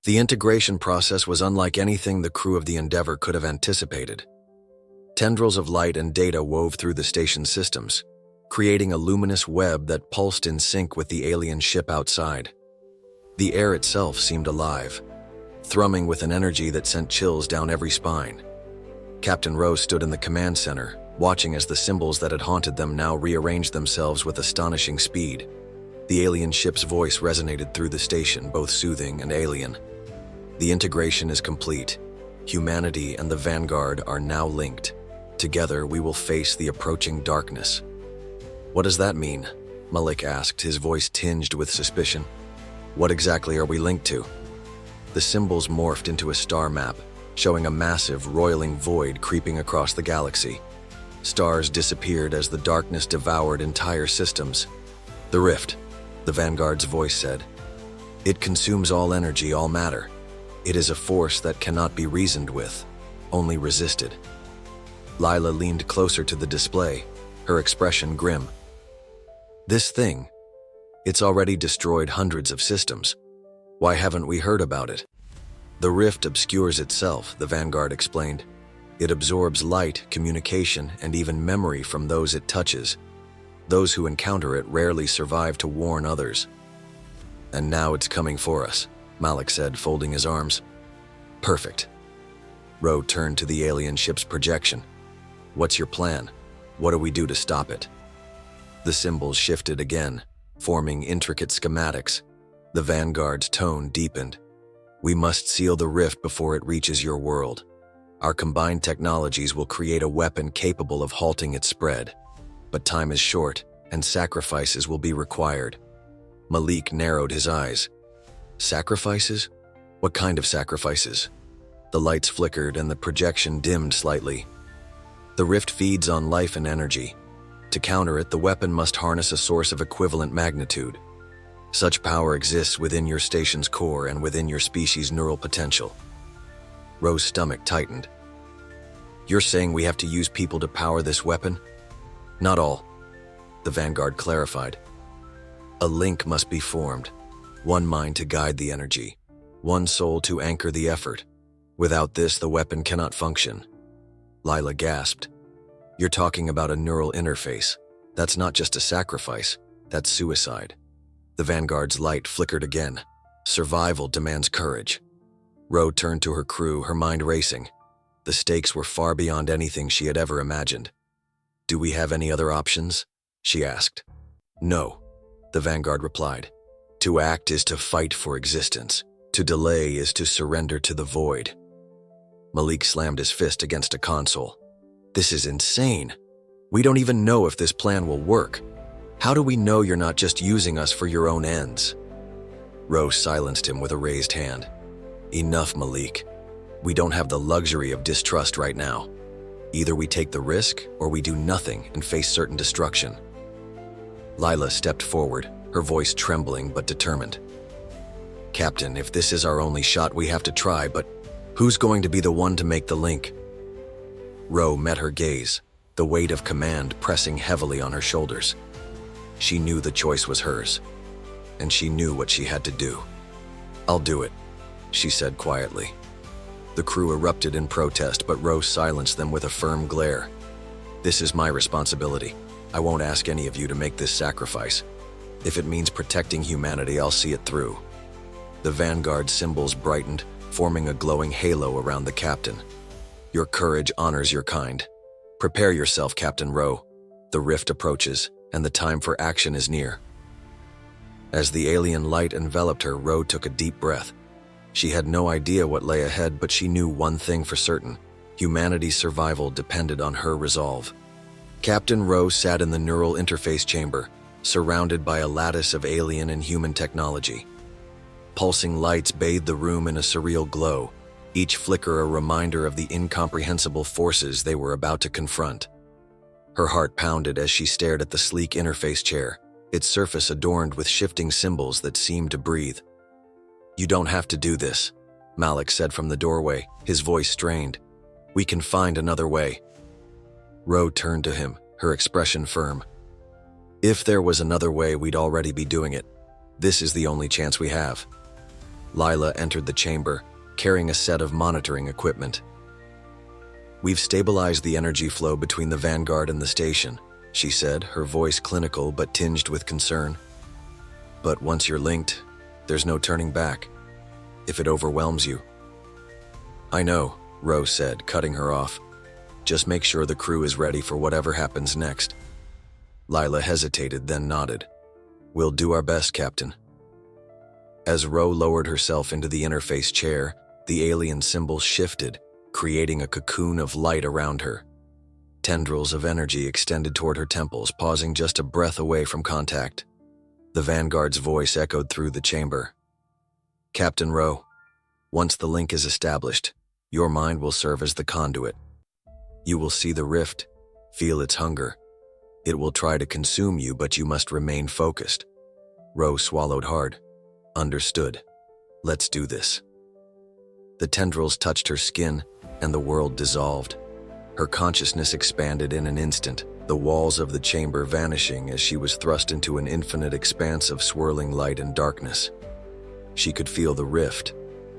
The integration process was unlike anything the crew of the Endeavour could have anticipated. Tendrils of light and data wove through the station's systems, creating a luminous web that pulsed in sync with the alien ship outside. The air itself seemed alive, thrumming with an energy that sent chills down every spine. Captain Rowe stood in the command center, watching as the symbols that had haunted them now rearranged themselves with astonishing speed. The alien ship's voice resonated through the station, both soothing and alien. The integration is complete. Humanity and the Vanguard are now linked. Together, we will face the approaching darkness. What does that mean? Malik asked, his voice tinged with suspicion. What exactly are we linked to? The symbols morphed into a star map, showing a massive, roiling void creeping across the galaxy. Stars disappeared as the darkness devoured entire systems. The rift, the Vanguard's voice said. It consumes all energy, all matter. It is a force that cannot be reasoned with, only resisted. Lila leaned closer to the display, her expression grim. This thing, it's already destroyed hundreds of systems. Why haven't we heard about it? The rift obscures itself, the Vanguard explained. It absorbs light, communication, and even memory from those it touches. Those who encounter it rarely survive to warn others. And now it's coming for us, Malik said, folding his arms. Perfect. Rowe turned to the alien ship's projection. What's your plan? What do we do to stop it? The symbols shifted again, forming intricate schematics. The Vanguard's tone deepened. We must seal the rift before it reaches your world. Our combined technologies will create a weapon capable of halting its spread. But time is short, and sacrifices will be required. Malik narrowed his eyes. Sacrifices? What kind of sacrifices? The lights flickered and the projection dimmed slightly. The rift feeds on life and energy. To counter it, the weapon must harness a source of equivalent magnitude. Such power exists within your station's core and within your species' neural potential. Rowe's stomach tightened. You're saying we have to use people to power this weapon? Not all, the Vanguard clarified. A link must be formed, one mind to guide the energy, one soul to anchor the effort. Without this, the weapon cannot function. Lila gasped. You're talking about a neural interface. That's not just a sacrifice, that's suicide. The Vanguard's light flickered again. Survival demands courage. Rowe turned to her crew, her mind racing. The stakes were far beyond anything she had ever imagined. Do we have any other options? She asked. No, the Vanguard replied. To act is to fight for existence. To delay is to surrender to the void. Malik slammed his fist against a console. This is insane. We don't even know if this plan will work. How do we know you're not just using us for your own ends? Rowe silenced him with a raised hand. Enough, Malik. We don't have the luxury of distrust right now. Either we take the risk or we do nothing and face certain destruction. Lila stepped forward, her voice trembling but determined. Captain, if this is our only shot, we have to try, but who's going to be the one to make the link? Rowe met her gaze, the weight of command pressing heavily on her shoulders. She knew the choice was hers, and she knew what she had to do. I'll do it, she said quietly. The crew erupted in protest, but Rowe silenced them with a firm glare. This is my responsibility. I won't ask any of you to make this sacrifice. If it means protecting humanity, I'll see it through. The Vanguard symbols brightened, forming a glowing halo around the captain. Your courage honors your kind. Prepare yourself, Captain Rowe. The rift approaches, and the time for action is near. As the alien light enveloped her, Rowe took a deep breath. She had no idea what lay ahead, but she knew one thing for certain. Humanity's survival depended on her resolve. Captain Rowe sat in the neural interface chamber, surrounded by a lattice of alien and human technology. Pulsing lights bathed the room in a surreal glow, each flicker a reminder of the incomprehensible forces they were about to confront. Her heart pounded as she stared at the sleek interface chair, its surface adorned with shifting symbols that seemed to breathe. You don't have to do this, Malik said from the doorway, his voice strained. We can find another way. Rowe turned to him, her expression firm. If there was another way, we'd already be doing it. This is the only chance we have. Lila entered the chamber, carrying a set of monitoring equipment. "We've stabilized the energy flow between the Vanguard and the station," she said, her voice clinical but tinged with concern. "But once you're linked, there's no turning back. If it overwhelms you." "I know," Rose said, cutting her off. "Just make sure the crew is ready for whatever happens next." Lila hesitated, then nodded. "We'll do our best, Captain." As Ro lowered herself into the interface chair, the alien symbol shifted, creating a cocoon of light around her. Tendrils of energy extended toward her temples, pausing just a breath away from contact. The Vanguard's voice echoed through the chamber. "Captain Ro, once the link is established, your mind will serve as the conduit. You will see the rift, feel its hunger. It will try to consume you, but you must remain focused." Ro swallowed hard. "Understood. Let's do this." The tendrils touched her skin, and the world dissolved. Her consciousness expanded in an instant, the walls of the chamber vanishing as she was thrust into an infinite expanse of swirling light and darkness. She could feel the rift,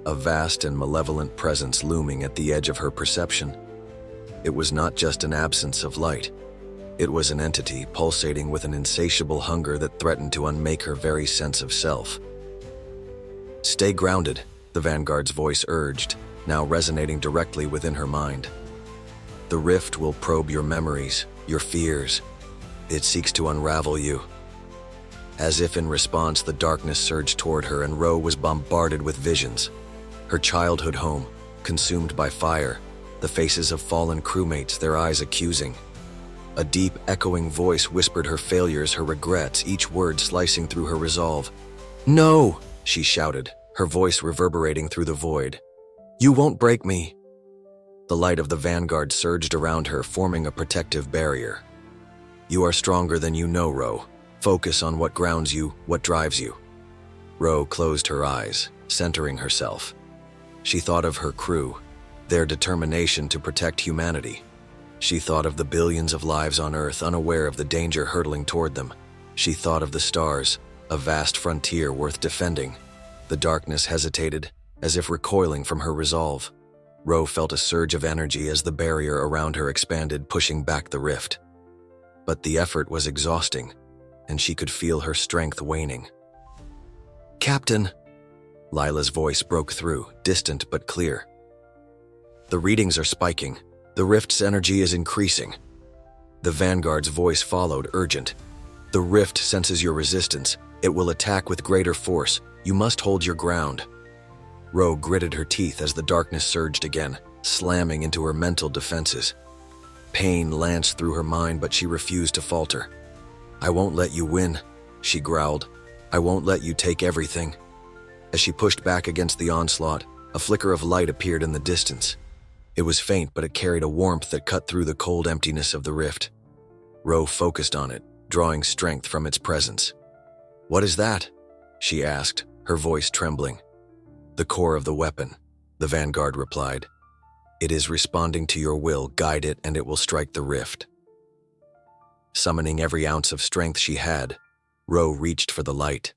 a vast and malevolent presence looming at the edge of her perception. It was not just an absence of light. It was an entity pulsating with an insatiable hunger that threatened to unmake her very sense of self. "Stay grounded," the Vanguard's voice urged, now resonating directly within her mind. "The rift will probe your memories, your fears. It seeks to unravel you." As if in response, the darkness surged toward her, and Ro was bombarded with visions. Her childhood home, consumed by fire, the faces of fallen crewmates, their eyes accusing. A deep, echoing voice whispered her failures, her regrets, each word slicing through her resolve. "No!" she shouted, her voice reverberating through the void. "You won't break me." The light of the Vanguard surged around her, forming a protective barrier. "You are stronger than you know, Ro. Focus on what grounds you, what drives you." Ro closed her eyes, centering herself. She thought of her crew, their determination to protect humanity. She thought of the billions of lives on Earth, unaware of the danger hurtling toward them. She thought of the stars, a vast frontier worth defending. The darkness hesitated, as if recoiling from her resolve. Ro felt a surge of energy as the barrier around her expanded, pushing back the rift. But the effort was exhausting, and she could feel her strength waning. "Captain!" Lila's voice broke through, distant but clear. "The readings are spiking. The rift's energy is increasing." The Vanguard's voice followed, urgent. "The rift senses your resistance. It will attack with greater force. You must hold your ground." Ro gritted her teeth as the darkness surged again, slamming into her mental defenses. Pain lanced through her mind, but she refused to falter. "I won't let you win," she growled. "I won't let you take everything." As she pushed back against the onslaught, a flicker of light appeared in the distance. It was faint, but it carried a warmth that cut through the cold emptiness of the rift. Ro focused on it, drawing strength from its presence. "What is that?" she asked, her voice trembling. "The core of the weapon," the Vanguard replied. "It is responding to your will. Guide it, and it will strike the rift." Summoning every ounce of strength she had, Ro reached for the light.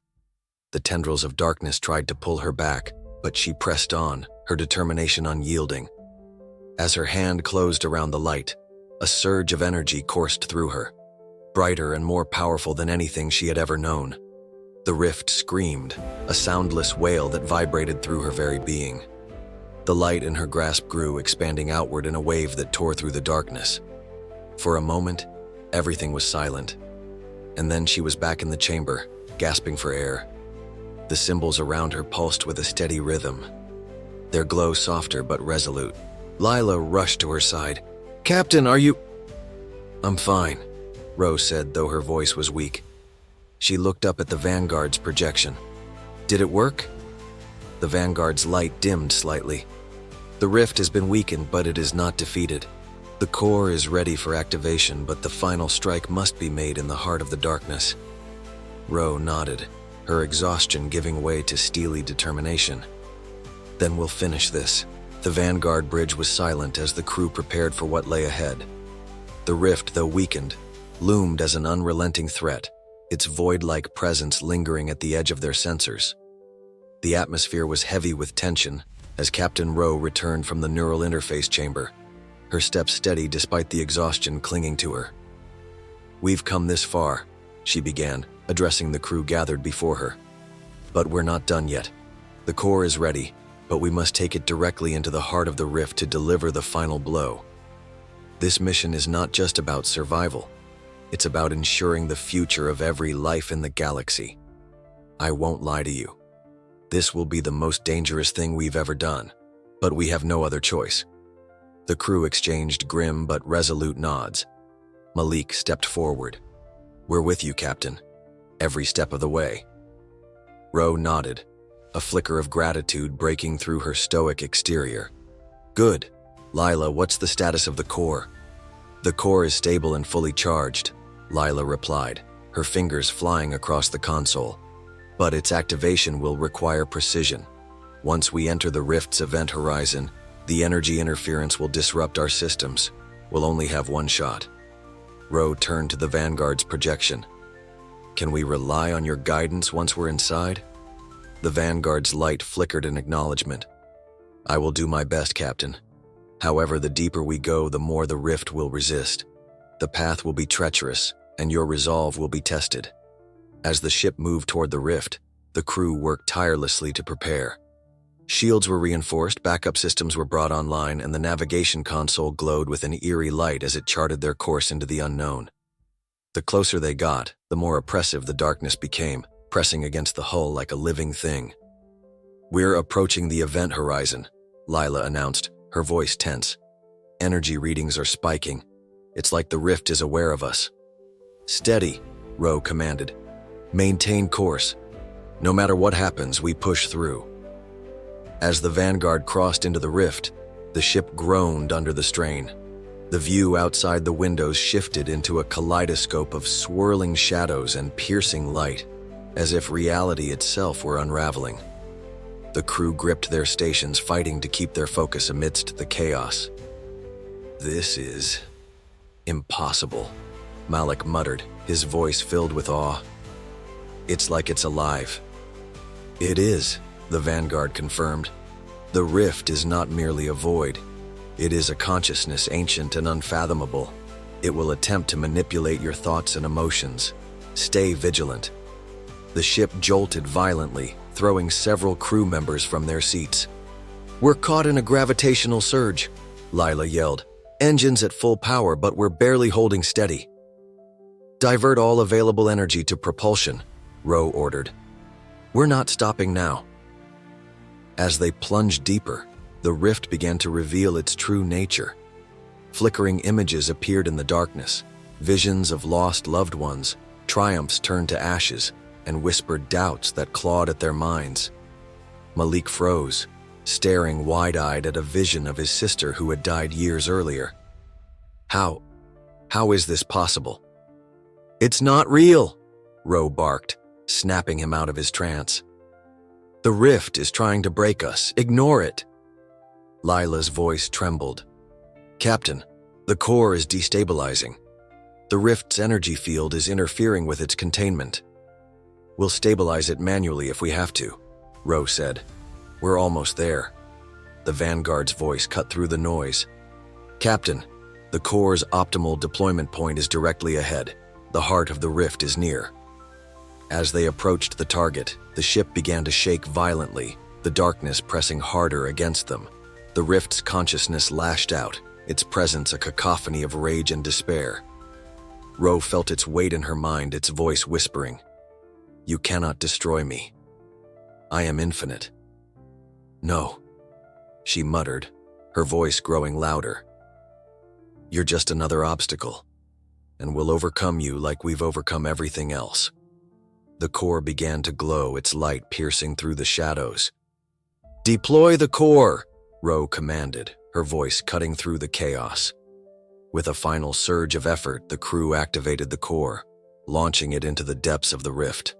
The tendrils of darkness tried to pull her back, but she pressed on, her determination unyielding. As her hand closed around the light, a surge of energy coursed through her, brighter and more powerful than anything she had ever known. The rift screamed, a soundless wail that vibrated through her very being. The light in her grasp grew, expanding outward in a wave that tore through the darkness. For a moment, everything was silent, and then she was back in the chamber, gasping for air. The symbols around her pulsed with a steady rhythm, their glow softer but resolute. Lila rushed to her side. "Captain, are you—" "I'm fine," Rose said, though her voice was weak. She looked up at the Vanguard's projection. "Did it work?" The Vanguard's light dimmed slightly. "The rift has been weakened, but it is not defeated. The core is ready for activation, but the final strike must be made in the heart of the darkness." Ro nodded, her exhaustion giving way to steely determination. "Then we'll finish this." The Vanguard bridge was silent as the crew prepared for what lay ahead. The rift, though weakened, loomed as an unrelenting threat, its void-like presence lingering at the edge of their sensors. The atmosphere was heavy with tension as Captain Rowe returned from the neural interface chamber, her steps steady despite the exhaustion clinging to her. "We've come this far," she began, addressing the crew gathered before her. "But we're not done yet. The core is ready, but we must take it directly into the heart of the rift to deliver the final blow. This mission is not just about survival. It's about ensuring the future of every life in the galaxy. I won't lie to you. This will be the most dangerous thing we've ever done, but we have no other choice." The crew exchanged grim but resolute nods. Malik stepped forward. "We're with you, Captain. Every step of the way." Rowe nodded, a flicker of gratitude breaking through her stoic exterior. "Good. Lila, what's the status of the core?" "The core is stable and fully charged," Lila replied, her fingers flying across the console. "But its activation will require precision. Once we enter the rift's event horizon, the energy interference will disrupt our systems. We'll only have one shot." Rowe turned to the Vanguard's projection. "Can we rely on your guidance once we're inside?" The Vanguard's light flickered in acknowledgement. "I will do my best, Captain. However, the deeper we go, the more the rift will resist. The path will be treacherous, and your resolve will be tested." As the ship moved toward the rift, the crew worked tirelessly to prepare. Shields were reinforced, backup systems were brought online, and the navigation console glowed with an eerie light as it charted their course into the unknown. The closer they got, the more oppressive the darkness became, pressing against the hull like a living thing. "We're approaching the event horizon," Lila announced, her voice tense. "Energy readings are spiking. It's like the rift is aware of us." "Steady," Rowe commanded. "Maintain course. No matter what happens, we push through." As the Vanguard crossed into the rift, the ship groaned under the strain. The view outside the windows shifted into a kaleidoscope of swirling shadows and piercing light, as if reality itself were unraveling. The crew gripped their stations, fighting to keep their focus amidst the chaos. "This is impossible," Malik muttered, his voice filled with awe. "It's like it's alive." "It is," the Vanguard confirmed. "The rift is not merely a void. It is a consciousness ancient and unfathomable. It will attempt to manipulate your thoughts and emotions. Stay vigilant." The ship jolted violently, throwing several crew members from their seats. "We're caught in a gravitational surge," Lila yelled. "Engines at full power, but we're barely holding steady." "Divert all available energy to propulsion," Rowe ordered. "We're not stopping now." As they plunged deeper, the rift began to reveal its true nature. Flickering images appeared in the darkness, visions of lost loved ones, triumphs turned to ashes, and whispered doubts that clawed at their minds. Malik froze, staring wide-eyed at a vision of his sister who had died years earlier. How is this possible?" "It's not real," Rowe barked, snapping him out of his trance. "The rift is trying to break us. Ignore it." Lila's voice trembled. "Captain, the core is destabilizing. The rift's energy field is interfering with its containment. We'll stabilize it manually if we have to," Rowe said. "We're almost there." The Vanguard's voice cut through the noise. "Captain, the core's optimal deployment point is directly ahead. The heart of the rift is near." As they approached the target, the ship began to shake violently, the darkness pressing harder against them. The rift's consciousness lashed out, its presence a cacophony of rage and despair. Rowe felt its weight in her mind, its voice whispering, "You cannot destroy me. I am infinite." "No," she muttered, her voice growing louder. "You're just another obstacle, and we'll overcome you like we've overcome everything else." The core began to glow, its light piercing through the shadows. "Deploy the core," Rowe commanded, her voice cutting through the chaos. With a final surge of effort, the crew activated the core, launching it into the depths of the rift.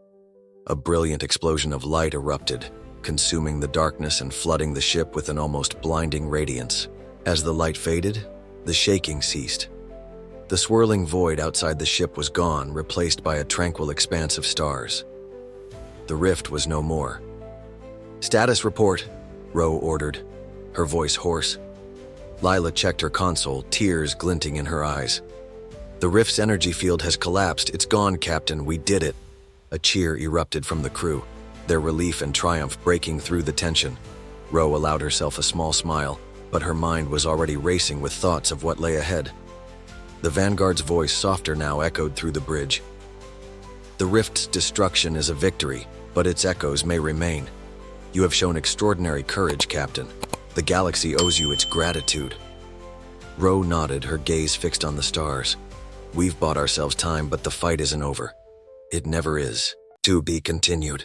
A brilliant explosion of light erupted, consuming the darkness and flooding the ship with an almost blinding radiance. As the light faded, the shaking ceased. The swirling void outside the ship was gone, replaced by a tranquil expanse of stars. The rift was no more. Status report, Ro ordered, her voice hoarse. Lila checked her console, tears glinting in her eyes. The rift's energy field has collapsed. It's gone, Captain. We did it. A cheer erupted from the crew, their relief and triumph breaking through the tension. Ro allowed herself a small smile, but her mind was already racing with thoughts of what lay ahead. The Vanguard's voice, softer now, echoed through the bridge. The rift's destruction is a victory, but its echoes may remain. You have shown extraordinary courage, Captain. The galaxy owes you its gratitude. Ro nodded, her gaze fixed on the stars. We've bought ourselves time, but the fight isn't over. It never is. To be continued.